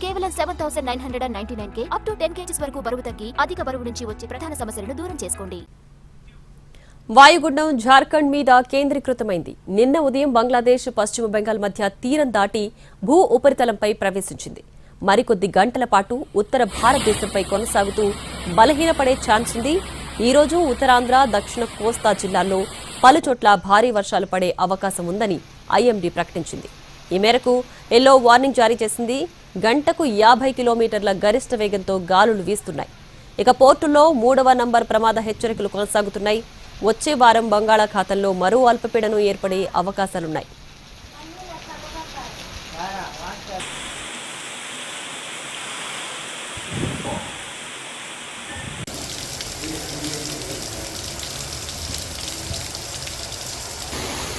కేవలం 7,999 up to 10 kgs వరకు బరువు తగ్గి అధిక బరువు నుంచి వచ్చే ప్రధాన సమస్యలను దూరం చేసుకోండి. వాయుగుండం జార్ఖండ్ మీద కేంద్రీకృతమైంది. నిన్న ఉదయం బంగ్లాదేశ్ పశ్చిమ బెంగాల్ మధ్య తీరం దాటి భూ ఉపరితలంపై ప్రవేశించింది. మరికొద్ది గంటల పాటు ఉత్తర భారతదేశంపై కొనసాగుతూ బలహీనపడే ఛాన్స్ ఉంది. ఈ రోజు ఉత్తరాంధ్ర, దక్షిణ కోస్తా జిల్లాల్లో పలుచోట్ల భారీ వర్షాలు పడే అవకాశం ఉందని ఐఎండీ ప్రకటించింది. ఈ మేరకు ఎల్లో వార్నింగ్ జారీ చేసింది. గంటకు 50 కిలోమీటర్ల గరిష్ట వేగంతో గాలులు వీస్తున్నాయి. ఇక పోర్టుల్లో 3వ నంబర్ ప్రమాద హెచ్చరికలు కొనసాగుతున్నాయి. వచ్చే వారం బంగాళాఖాతంలో మరో అల్పపీడనం ఏర్పడే అవకాశాలున్నాయి.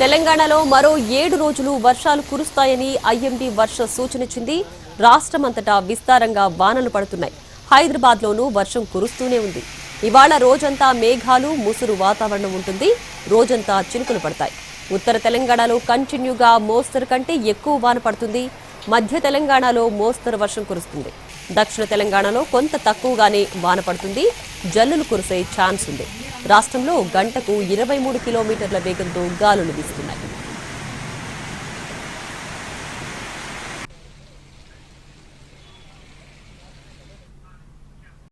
తెలంగాణలో మరో 7 రోజులు వర్షాలు కురుస్తాయని ఐఎండీ వర్ష సూచనిచ్చింది. రాష్ట్రమంతటా విస్తారంగా వానలు పడుతున్నాయి. హైదరాబాద్లోనూ వర్షం కురుస్తూనే ఉంది. ఇవాళ రోజంతా మేఘాలు, ముసురు వాతావరణం ఉంటుంది. రోజంతా చినుకులు పడతాయి. ఉత్తర తెలంగాణలో కంటిన్యూగా మోస్తరు కంటే ఎక్కువ వాన పడుతుంది. మధ్య తెలంగాణలో మోస్తరు వర్షం కురుస్తుంది. దక్షిణ తెలంగాణలో కొంత తక్కువగానే వాన పడుతుంది. జల్లులు కురిసే ఛాన్స్ ఉంది. రాష్ట్రంలో గంటకు 23 కిలోమీటర్ల వేగంతో గాలులు వీస్తున్నాయి.